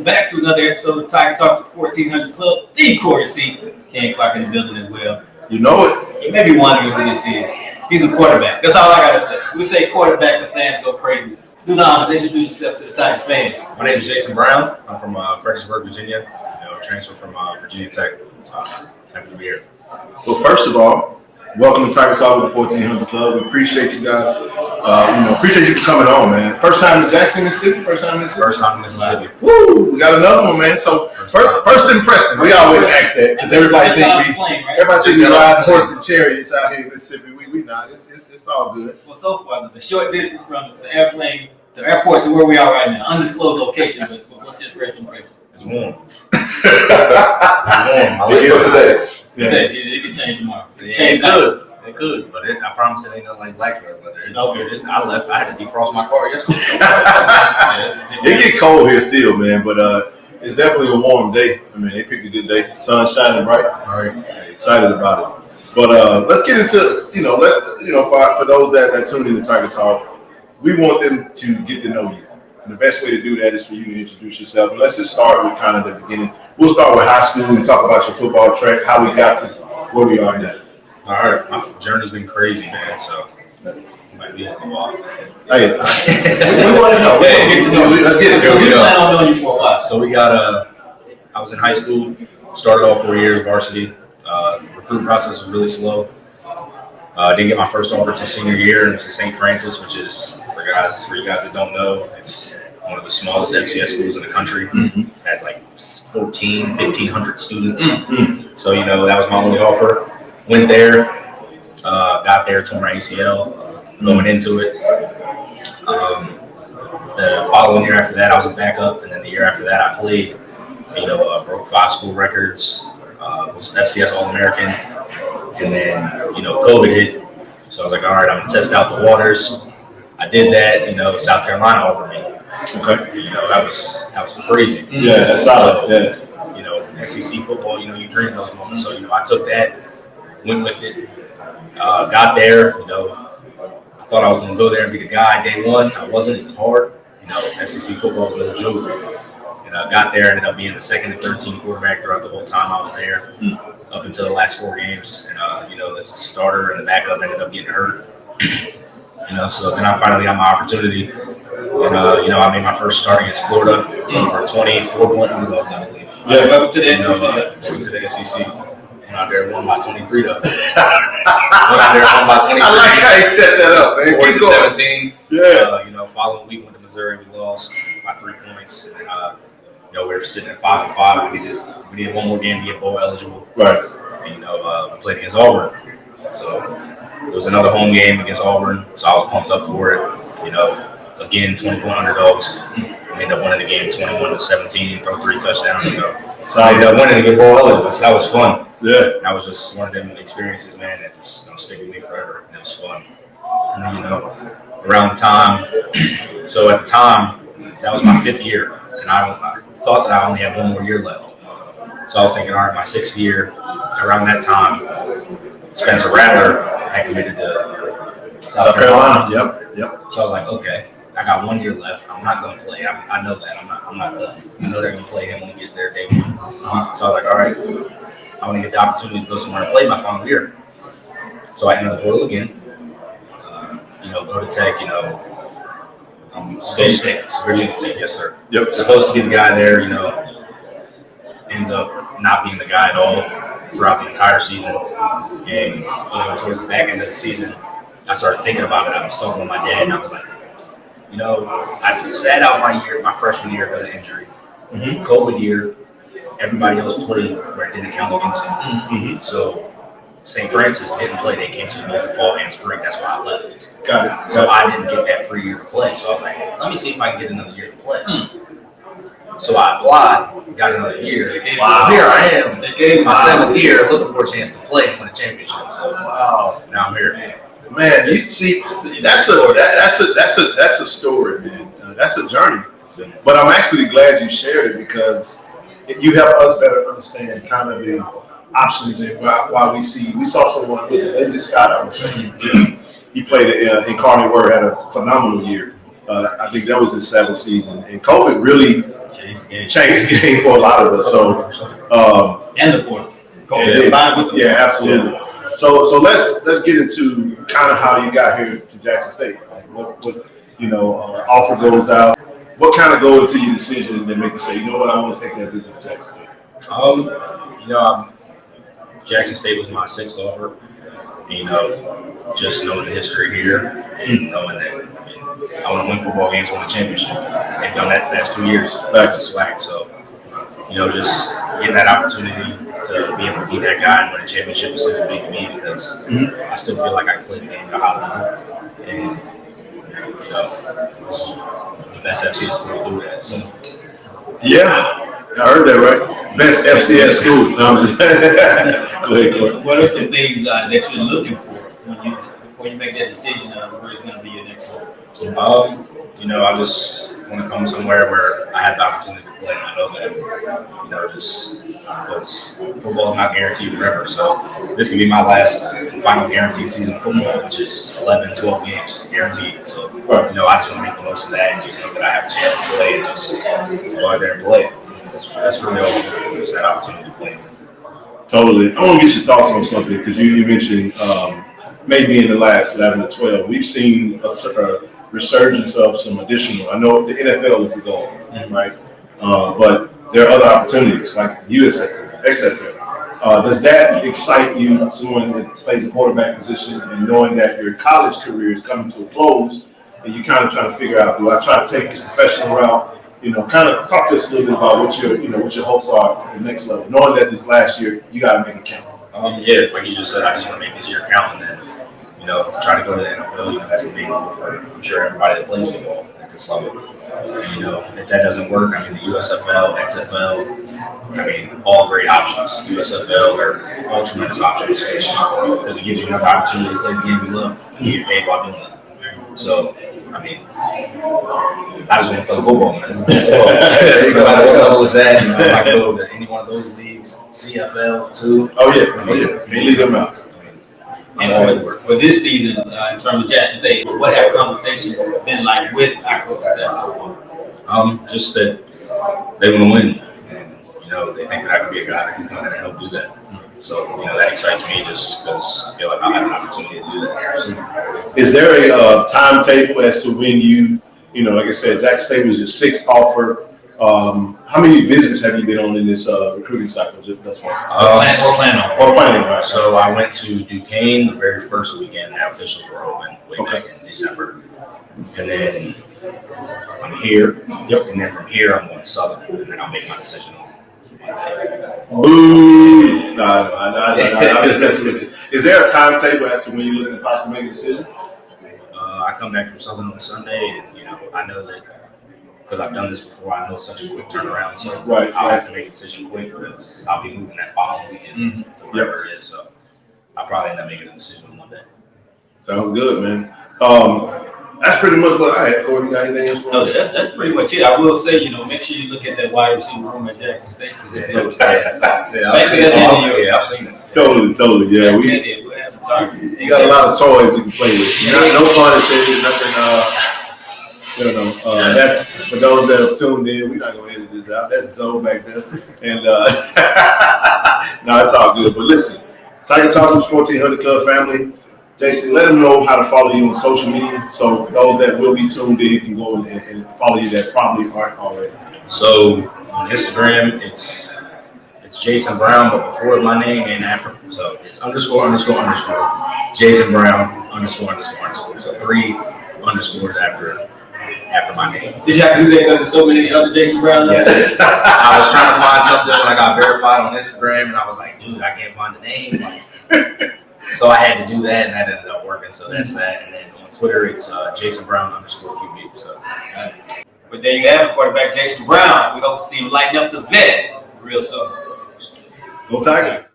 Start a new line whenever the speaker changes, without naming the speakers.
Back to another episode of Tiger Talk with 1400 Club. The Corey C. Ken Clark in the building as well.
You know it.
You may be wondering who this is. He's a quarterback. That's all I gotta say. We say quarterback, the fans go crazy. Do the honors, introduce yourself to the Tiger fans.
My name is Jason Brown. I'm from Fredericksburg, Virginia. Transfer from Virginia Tech. So happy to be here.
Well, first of all, welcome to Tiger Talk with the 1400 Club. We appreciate you guys. Appreciate you for coming on, man. First time in Jackson, Mississippi.
First time in Mississippi.
Woo! We got another one, man. So first impression, we always ask that because everybody think we ride horse and chariots out here in Mississippi. We not. It's all good.
Well, so far the short distance from the airplane, the airport to where we are right now, undisclosed location. But what's your first impression?
It's warm. It's warm.
It is today.
Yeah. It could change tomorrow.
It could, but I promise it ain't nothing like Blacksburg weather. I left. I had to defrost my car yesterday.
It get cold here still, man, but it's definitely a warm day. I mean, they picked a good day. Sun shining bright.
All right.
Excited about it. But let's get into for those that tune in to Tiger Talk, we want them to get to know you. And the best way to do that is for you to introduce yourself. And let's just start with kind of the beginning. We'll start with high school and talk about your football track, how we got to where we are now.
All right, my journey's been crazy, man. So it might be a while.
Hey,
we want to know.
Let's get it.
We plan on knowing you for a while.
So we got I was in high school, started all 4 years varsity. Recruiting process was really slow. Didn't get my first offer until senior year, and it was at St. Francis, which is for you guys that don't know, it's one of the smallest FCS schools in the country.
Mm-hmm.
It has like 1,500 students. Mm-hmm. So that was my only offer. Went there, got there, tore my ACL going into it. The following year after that, I was a backup, and then the year after that, I played. Broke 5 school records, was an FCS All-American, and then COVID hit. So I was like, all right, I'm gonna test out the waters. I did that. South Carolina offered me.
Okay.
That was crazy.
Yeah, that's solid.
So, SEC football. You dream those moments. So I took that. Went with it, got there, I thought I was going to go there and be the guy day one. I wasn't. It was hard. SEC football was no joke. And I got there, ended up being the second and third team quarterback throughout the whole time I was there, up until the last 4 games. And, the starter and the backup ended up getting hurt. So then I finally got my opportunity. And, I made my first start against Florida. We were 24-point underdogs, I believe.
Yeah, welcome to the SEC.
Welcome to the SEC. Went out there and won by 23 though. Went out there and won by 23.
I like how you set that up, man. Keep going.
17.
Yeah.
Following week went to Missouri, we lost by 3 points. And then, we were sitting at 5-5. We needed one more game to get bowl eligible.
Right.
And, we played against Auburn. So it was another home game against Auburn. So I was pumped up for it. Again, 20-point underdogs. We ended up winning the game 21-17, throw 3 touchdowns. So I ended up winning to get bowl eligible. So that was fun.
Yeah.
That was just one of them experiences, man, that just gonna stick with me forever. And it was fun. And then, around the time, so at the time, that was my 5th year. And I thought that I only had 1 more year left. So I was thinking, all right, my 6th year, around that time, Spencer Rattler had committed to South Carolina.
Yep.
So I was like, okay, I got 1 year left. I'm not gonna play. I know that. I'm not done. I know they're gonna play him when he gets there day 1. So I was like, all right, I want to get the opportunity to go somewhere and play my final year. So I entered the portal again. Go to Tech. I'm supposed to Virginia Tech, yes sir.
Yep.
Supposed to be the guy there. Ends up not being the guy at all throughout the entire season. And towards the back end of the season, I started thinking about it. I was talking with my dad, and I was like, I sat out my freshman year because of injury.
Mm-hmm.
COVID year, everybody else played where it didn't count against him.
Mm-hmm.
So St. Francis didn't play. They canceled both fall and spring. That's why I left.
Got it.
So I didn't get that free year to play. So I was like, let me see if I can get another year to play. So I applied, got another year.
Wow.
Here I am. They gave my 7th year, looking for a chance to play and win a championship. So
wow.
Now I'm here.
Man, you see, that's a story, man. That's a journey. But I'm actually glad you shared it because you help us better understand kind of the options and why we saw someone, was it AJ Scott, I would say. He played in Carney Word, had a phenomenal year. I think that was his 7th season, and COVID really changed the game for a lot of us. So,
and the portal.
Yeah, absolutely. Yeah. So let's get into kind of how you got here to Jackson State. Like what offer goes out. What kind of go into your decision that make you say, you know what, I want to take that visit to Jackson State?
Jackson State was my 6th offer. Just knowing the history here and knowing that I want to win football games, win a championship. They've done that the past 2 years. That's swag. So, just getting that opportunity to be able to be that guy and win a championship is something big to me because I still feel like I can play the game at a high level. And, it's the best FCS school to do that. So.
Yeah, I heard that right. Best FCS school. No, go ahead, Corey.
What are some things that you're looking for before you make that decision of where it's going to be your next home?
I just want to come somewhere where I have the opportunity to play. I know that, just because football is not guaranteed forever. So this can be my last and final guaranteed season of football, which is 11, 12 games guaranteed. So, I just want to make the most of that and just know that I have a chance to play and just go out there and play. That's really all I'm looking for, is that opportunity to play.
Totally. I want to get your thoughts on something because you mentioned maybe in the last 11 to 12, we've seen a resurgence of some additional. I know the NFL is the goal, right? But there are other opportunities like USFL, XFL. Does that excite you, someone that plays a quarterback position, and knowing that your college career is coming to a close, and you kind of trying to figure out, do I try to take this professional route? Kind of talk to us a little bit about what your hopes are at the next level, knowing that this last year you got to make it count.
Like you just said, I just want to make this year count, and then try to go to the NFL. That's the big goal for, I'm sure, everybody that plays football at this level. And, if that doesn't work, the USFL, XFL, all great options. USFL are all tremendous options because it gives you another opportunity to play the game you love and get paid while doing it. So, I just want to play football, man. So, no matter what level it's at, I can go to any one of those leagues, CFL too.
Oh yeah. They leave them out.
And for this season, in terms of Jackson State, what have conversations been like with our coaching staff so far?
Just that they want to win, and they think that I can be a guy that can come in and help do that. So that excites me just because I feel like I have an opportunity to do that here soon.
Is there a timetable as to when you like I said, Jackson State was your 6th offer? How many visits have you been on in this recruiting cycle thus far? Planning, right?
So I went to Duquesne the very first weekend. Our officials were open back in December, and then I'm here. Yep. And then from here, I'm going to Southern, and then I'll make my decision on Monday.
Boo! No, I'm just messing with you. Is there a timetable as to when you're looking to possibly make a decision?
I come back from Southern on Sunday, and I know that. Because I've done this before, I know it's such a quick turnaround. So I'll have to make a decision quick because I'll be moving that following weekend, whatever it is. So I'll probably end up making a decision on Monday.
Sounds good, man. That's pretty much what I had. Corey, you got anything else?
No, that's pretty much it. I will say, make sure you look at that wide receiver room at Jackson State because it's loaded.
I've seen it.
Totally. Yeah, you got a lot of toys you can play with. No fun intended, nothing. That's for those that have tuned in. We're not gonna edit this out. That's Zoe back there, and no, it's all good. But listen, Tiger Talkers 1400 Club family. Jason, let them know how to follow you on social media. So those that will be tuned in can go and follow you that probably aren't already.
So on Instagram, it's Jason Brown, but before my name and after. So it's ___ Jason Brown ___. So 3 underscores after my name.
Did y'all do that because there's so many other Jason Brown?
Yeah. I was trying to find something when I got verified on Instagram, and I was like, dude, I can't find the name. So I had to do that, and that ended up working. So that's that. And then on Twitter, it's Jason Brown _QB. So,
but there you have it, quarterback Jason Brown. We hope to see him lighten up the vet real soon.
Go Tigers.